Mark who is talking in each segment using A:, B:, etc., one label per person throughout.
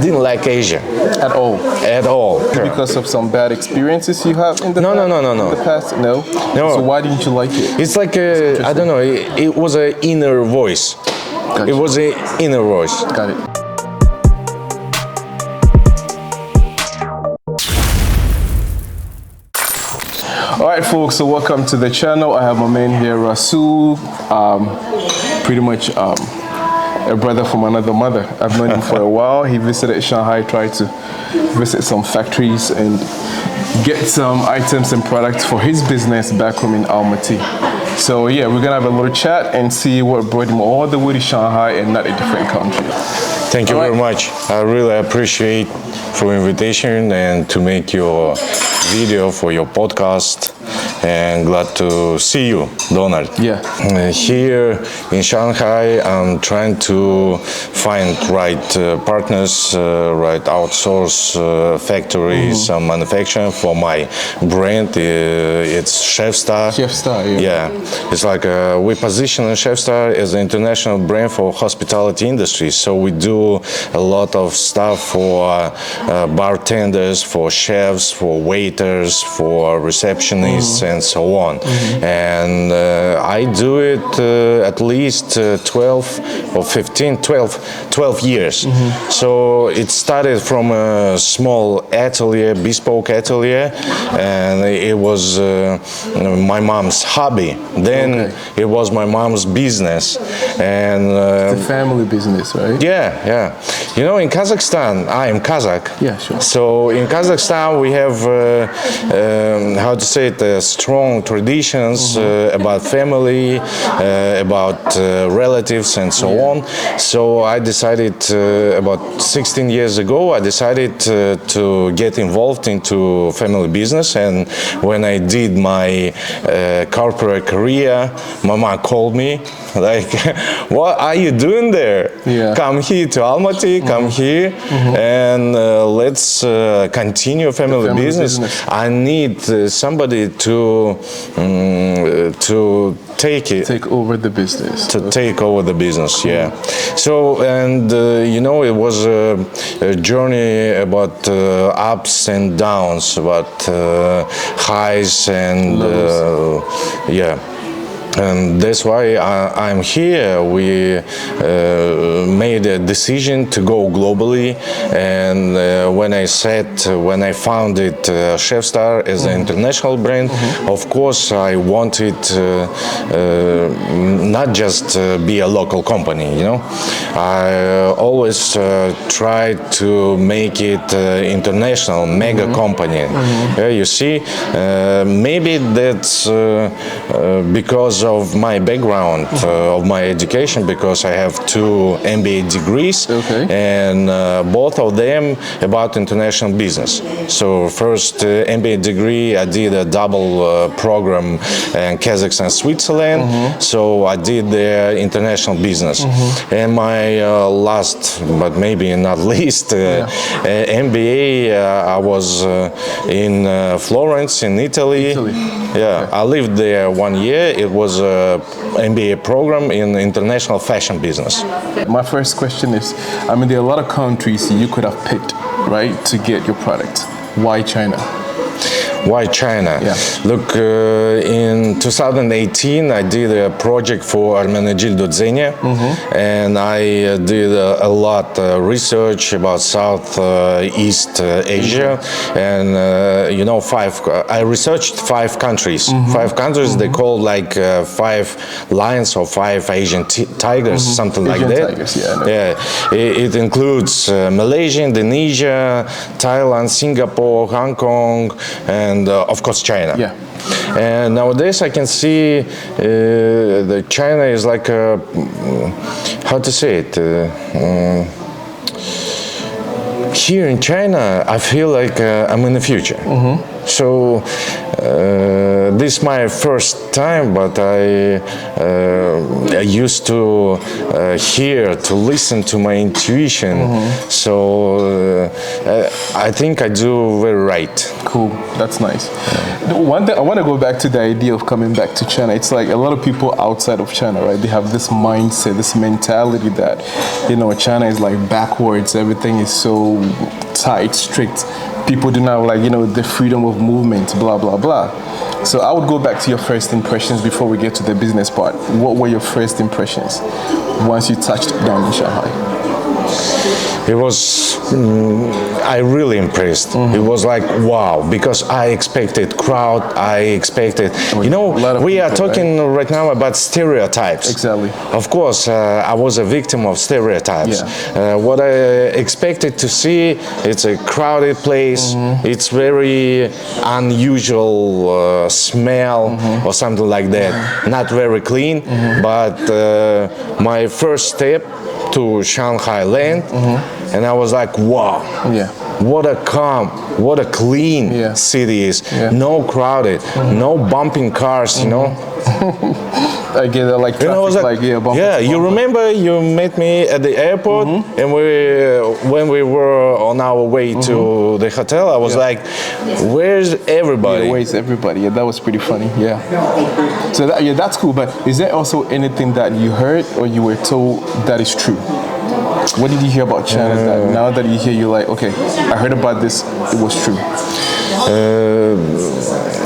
A: Didn't like Asia
B: At all?
A: at all.
B: Because of some bad experiences you have in the
A: No, no, no, no, no.
B: in the past? No?
A: No.
B: So why didn't you like it?
A: It's like I don't know. It was an inner voice.
B: Gotcha.
A: It was an inner voice.
B: Got it. All right, folks, so welcome to the channel. I have my man here, Rasul, pretty much a brother from another mother. I've known him for a while. He visited Shanghai, tried to visit some factories and get some items and products for his business back home in Almaty. So yeah, we're gonna have a little chat and see what brought him all the way to Shanghai and not a different country.
A: Thank you very much. I really appreciate for invitation and to make your video for your podcast. And glad to see you, Donald.
B: Yeah.
A: Here in Shanghai, I'm trying to find right partners, right outsource factories, some manufacturing for my brand. It's Chef Star.
B: Chef Star, yeah.
A: Yeah, it's like we position Chef Star as an international brand for hospitality industry. So we do a lot of stuff for bartenders, for chefs, for waiters, for receptionists, and so on. And I do it at least 12 or 15, 12 years. So it started from a small atelier, bespoke atelier, and it was my mom's hobby. Then it was my mom's business. And
B: It's a family business, right?
A: yeah. You know, in Kazakhstan, I am Kazakh.
B: Yeah, sure.
A: So in Kazakhstan, we have, how to say it, strong traditions about family, about relatives, and so on. So I decided about 16 years ago, I decided to get involved into family business. And when I did my corporate career, Mama called me like, "What are you doing there?
B: Yeah.
A: Come here to Almaty, come here, and let's continue family business. I need somebody to
B: Take over the business.
A: take over the business, yeah. So, and you know, it was a journey about ups and downs, about highs and yeah. And that's why I'm here. We made a decision to go globally, and when I founded Chef Star as an international brand, of course I wanted not just be a local company. You know, I always tried to make it international, mega company. You see, maybe that's because of my background, of my education, because I have 2 MBA degrees, and both of them about international business. So first MBA degree, I did a double program in Kazakhstan, Switzerland. So I did the international business. And my last, but maybe not least, MBA, I was in Florence, in Italy. Yeah, I lived there 1 year. It was an MBA program in international fashion business.
B: My first question is, I mean, there are a lot of countries you could have picked, right, to get your product. Why China?
A: Why China?
B: Yeah.
A: Look, in 2018, I did a project for Hermenegildo Zegna, and I did a lot research about Southeast Asia, and you know, I researched 5 countries. 5 countries. They call like 5 lions or 5 Asian tigers, something
B: Asian
A: like that.
B: Tigers, yeah.
A: Yeah, it includes Malaysia, Indonesia, Thailand, Singapore, Hong Kong, and of course China.
B: Yeah.
A: And nowadays I can see that China is like a, how to say it, here in China I feel like I'm in the future. So this is my first time, but I used to hear, to listen to my intuition. So I think I do very right.
B: Cool. cool. That's nice. One thing I want to go back to the idea of coming back to China. It's like a lot of people outside of China, right? They have this mindset, this mentality that, China is like backwards. Everything is so tight, strict. People do not like, the freedom of movement, blah, blah, blah. So I would go back to your first impressions before we get to the business part. What were your first impressions once you touched down in Shanghai?
A: It was, I really impressed. It was like, wow, because I expected crowd, we are talking right now about stereotypes.
B: Exactly.
A: Of course, I was a victim of stereotypes.
B: Yeah.
A: What I expected to see, it's a crowded place, it's very unusual smell or something like that. Not very clean, but my first step to Shanghai land, and I was like, wow, what a calm, what a clean city is. No crowded, no bumping cars,
B: I get that, like traffic,
A: you remember you met me at the airport, and when we were on our way to the hotel, I was like, where's everybody?
B: Where's everybody? Yeah, that was pretty funny. Yeah. So that's cool. But is there also anything that you heard or you were told that is true? What did you hear about China that now that you hear, you're like, okay, I heard about this, it was true?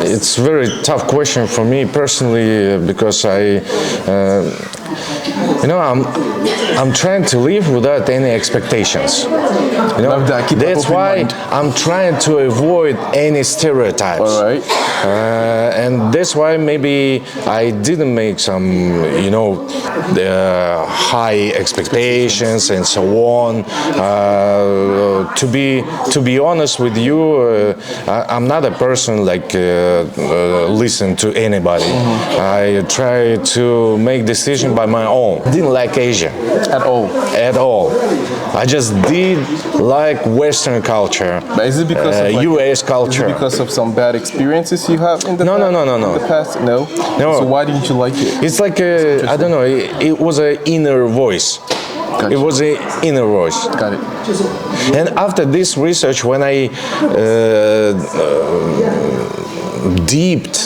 A: It's a very tough question for me personally because I'm trying to live without any expectations. That's why I'm trying to avoid any stereotypes.
B: All right.
A: And that's why maybe I didn't make some, high expectations and so on. To be honest with you, I'm not a person like listen to anybody. I try to make decision by my own. I didn't like Asia
B: at all.
A: At all. I just did like Western culture.
B: But is it because of
A: U.S. culture?
B: Is it because of some bad experiences you have in the
A: No.
B: In the past? No. So why didn't you like it?
A: It's like I don't know. It was an inner voice.
B: Gotcha.
A: It was an inner voice.
B: Got it.
A: And after this research, when I digged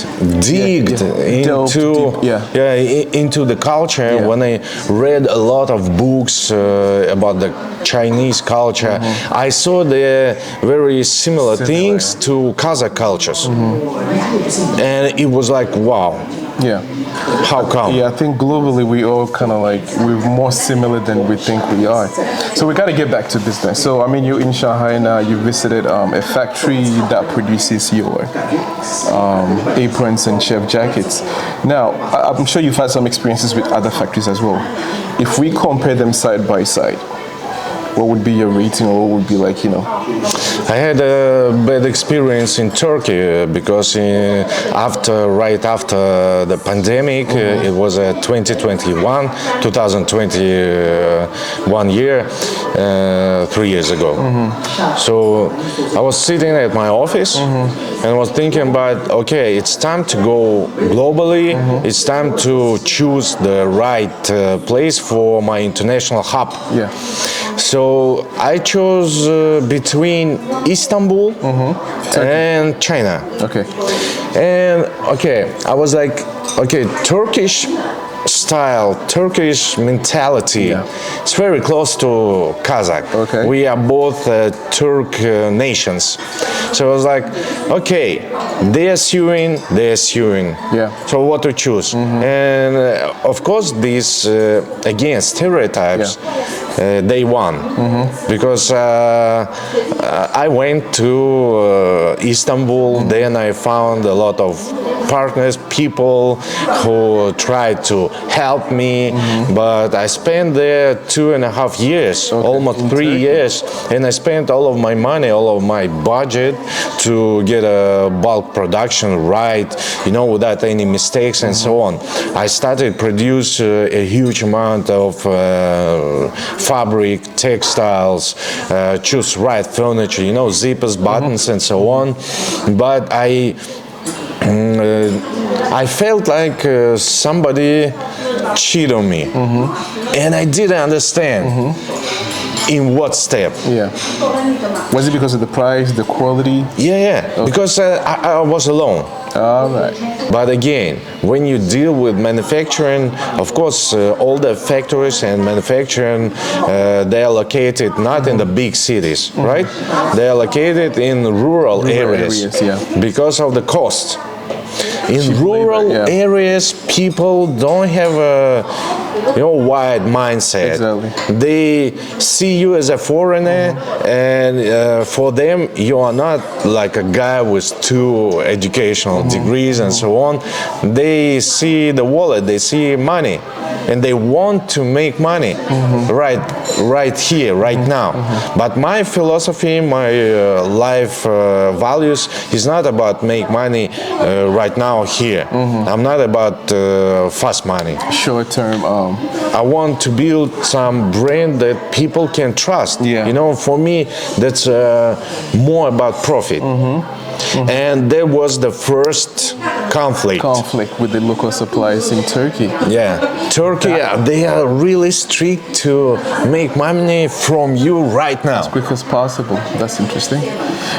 A: into the culture, when I read a lot of books about the Chinese culture, I saw the very similar things to Kazakh cultures, and it was like, wow.
B: Yeah.
A: How come?
B: Yeah, I think globally we all kind of like, we're more similar than we think we are. So we got to get back to business. So, I mean, you're in Shanghai now, you visited a factory that produces your aprons and chef jackets. Now, I'm sure you've had some experiences with other factories as well. If we compare them side by side, what would be your rating, or what would be like,
A: I had a bad experience in Turkey because right after the pandemic, it was 2021 year, 3 years ago. So I was sitting at my office and was thinking about, okay, it's time to go globally. It's time to choose the right place for my international hub.
B: Yeah.
A: So I chose between Istanbul and China.
B: Okay.
A: And I was like, Turkish style, Turkish mentality. It's very close to Kazakh.
B: Okay.
A: We are both Turk nations. So I was like, they're suing.
B: Yeah.
A: So what to choose? And of course, these again stereotypes. They won because I went to Istanbul. Then I found a lot of partners, people who tried to help me, but I spent there 2.5 years, almost 3 years, and I spent all of my money, all of my budget to get a bulk production right, without any mistakes and so on. I started produce a huge amount of fabric, textiles, choose right furniture, zippers, buttons, and so on. But I felt like somebody cheated on me, and I didn't understand. In what step?
B: Yeah. Was it because of the price, the quality?
A: Yeah. Okay. Because I was alone.
B: All right.
A: But again, when you deal with manufacturing, of course, all the factories and manufacturing, they are located not in the big cities, right? They are located in rural areas because of the cost. In rural areas, people don't have a wide mindset.
B: Exactly.
A: They see you as a foreigner, and for them, you are not like a guy with 2 educational degrees and so on. They see the wallet, they see money, and they want to make money right here, right now. But my philosophy, my life values is not about make money right now here. I'm not about fast money.
B: Short term.
A: I want to build some brand that people can trust.
B: Yeah.
A: For me, that's more about profit. And there was the first conflict
B: with the local suppliers in Turkey.
A: Yeah, Turkey, they are really strict to make money from you right now.
B: As quick as possible. That's interesting.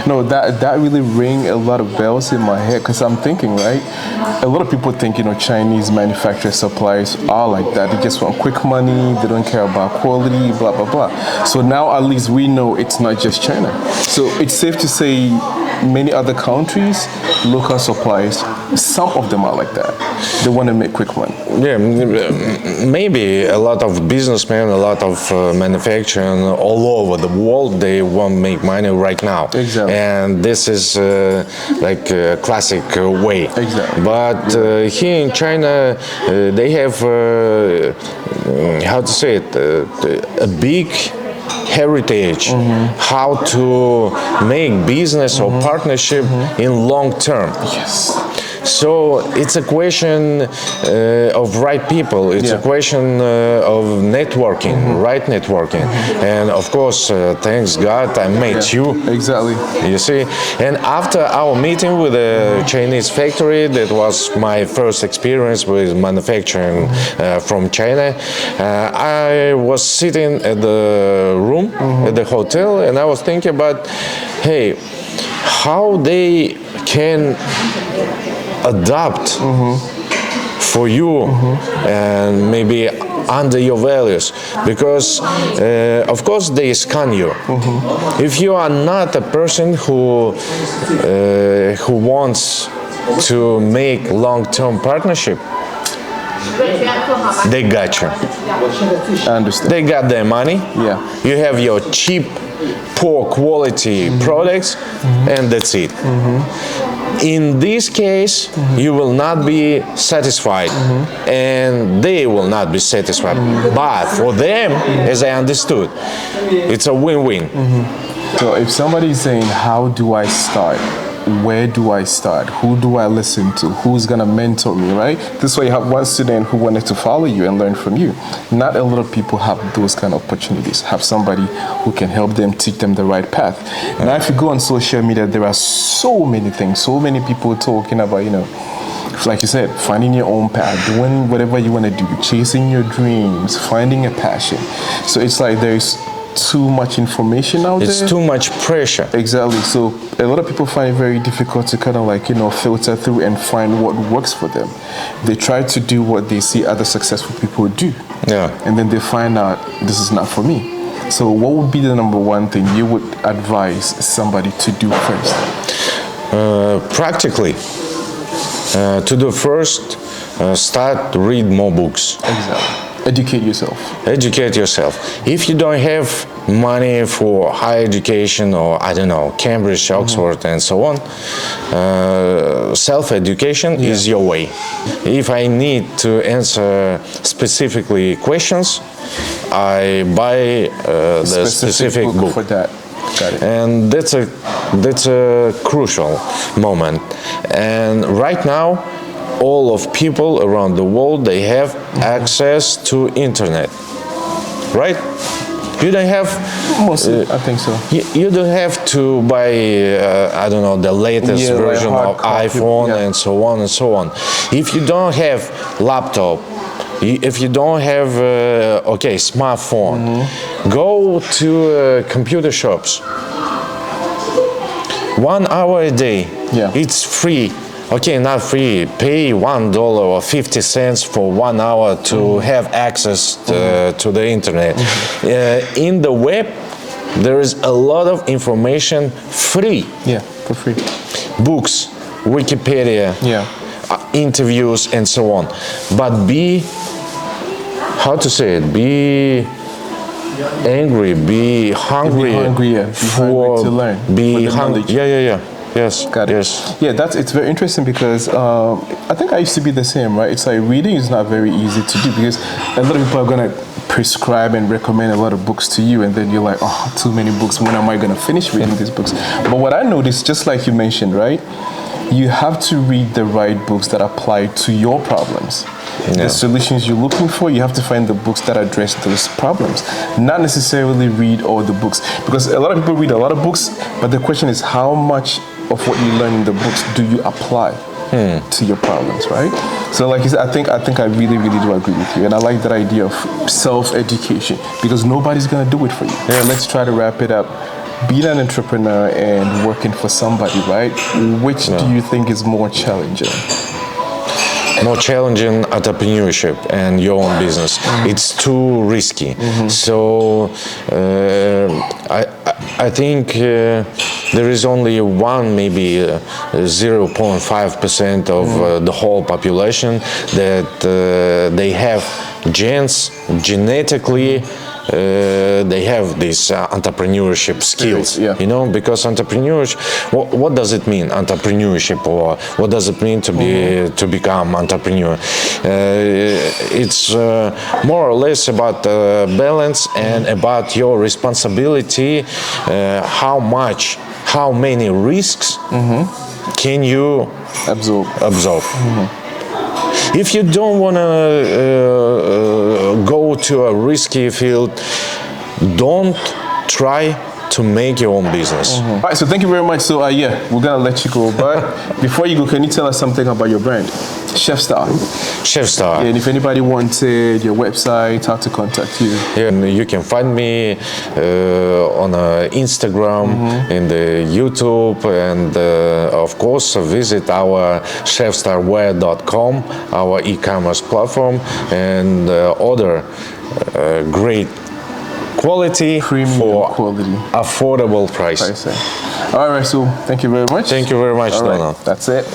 B: No, that really ring a lot of bells in my head, because I'm thinking, right? A lot of people think, Chinese manufacturers, suppliers are like that. They just want quick money. They don't care about quality, blah, blah, blah. So now at least we know it's not just China. So it's safe to say many other countries, local suppliers, some of them are like that. They want to make quick money.
A: Yeah, maybe a lot of businessmen, a lot of manufacturing all over the world, they want to make money right now.
B: Exactly.
A: And this is like a classic way.
B: Exactly.
A: But here in China, they have, how to say it, a big heritage, how to make business or partnership in long term.
B: Yes.
A: So it's a question of right people. It's a question of networking, right networking. And of course, thanks God, I met you.
B: Exactly.
A: You see? And after our meeting with the Chinese factory, that was my first experience with manufacturing from China, I was sitting at the room at the hotel, and I was thinking about, hey, how they can adapt for you and maybe under your values, because of course they scan you. If you are not a person who wants to make long-term partnership, they got you.
B: I understand.
A: They got their money.
B: Yeah.
A: You have your cheap, poor quality products, and that's it. In this case, you will not be satisfied, and they will not be satisfied. But for them, as I understood, it's a win-win.
B: So if somebody is saying, how do I start? Where do I start? Who do I listen to? Who's gonna mentor me, right? This is why you have one student who wanted to follow you and learn from you. Not a lot of people have those kind of opportunities, have somebody who can help them, teach them the right path. Now, if you go on social media, there are so many things, so many people talking about, like you said, finding your own path, doing whatever you want to do, chasing your dreams, finding a passion. So it's like there's too much information out there.
A: It's too much pressure.
B: Exactly. So a lot of people find it very difficult to kind of filter through and find what works for them. They try to do what they see other successful people do.
A: Yeah.
B: And then they find out this is not for me. So what would be the number one thing you would advise somebody to do first?
A: Practically, to do first, start to read more books.
B: Exactly. Educate yourself.
A: Educate yourself. If you don't have money for higher education or, I don't know, Cambridge, Oxford, and so on, self-education is your way. If I need to answer specifically questions, I buy the specific book
B: for that. Got it.
A: And that's a crucial moment. And right now, all of people around the world, they have access to internet, right? You don't have
B: mostly, I think so.
A: You don't have to buy I don't know, the latest version of iPhone and so on and so on. If you don't have laptop If you don't have smartphone, go to computer shops. 1 hour a day.
B: Yeah.
A: It's free. Okay, not free. Pay $1 or 50 cents for 1 hour to have access to the internet. In the web, there is a lot of information free.
B: Yeah, for free.
A: Books, Wikipedia,
B: Yeah.
A: interviews, and so on. But be angry, be hungry,
B: hungry to learn.
A: Be hungry. Yeah. Yes.
B: Got it.
A: Yes.
B: Yeah, it's very interesting because I think I used to be the same, right? It's like reading is not very easy to do because a lot of people are gonna prescribe and recommend a lot of books to you, and then you're like, oh, too many books. When am I gonna finish reading these books? But what I noticed, just like you mentioned, right? You have to read the right books that apply to your problems. The solutions you're looking for, you have to find the books that address those problems. Not necessarily read all the books, because a lot of people read a lot of books, but the question is how much of what you learn in the books do you apply to your problems, right? So like you said, I think I really do agree with you, and I like that idea of self-education, because nobody's gonna do it for you. Yeah, let's try to wrap it up. Being an entrepreneur and working for somebody, right? Which do you think is more challenging?
A: More challenging entrepreneurship and your own business. It's too risky. So I think there is only maybe 0.5% of the whole population that they have genetically. They have these entrepreneurship skills, you know, because entrepreneurship, what does it mean, entrepreneurship, or what does it mean to be to become entrepreneur? It's more or less about balance and about your responsibility, how many risks can you absorb. If you don't want to go to a risky field, don't try to make your own business.
B: All right, so thank you very much. So we're gonna let you go, but before you go, can you tell us something about your brand, Chef Star?
A: Chef Star.
B: Yeah, and if anybody wanted your website, how to contact you?
A: Yeah, and you can find me on Instagram, in the YouTube, and of course visit our chefstarware.com, our e-commerce platform, and other great quality for affordable price.
B: All right, so thank you very much.
A: Thank you very much,
B: All right,
A: Donald.
B: that's it.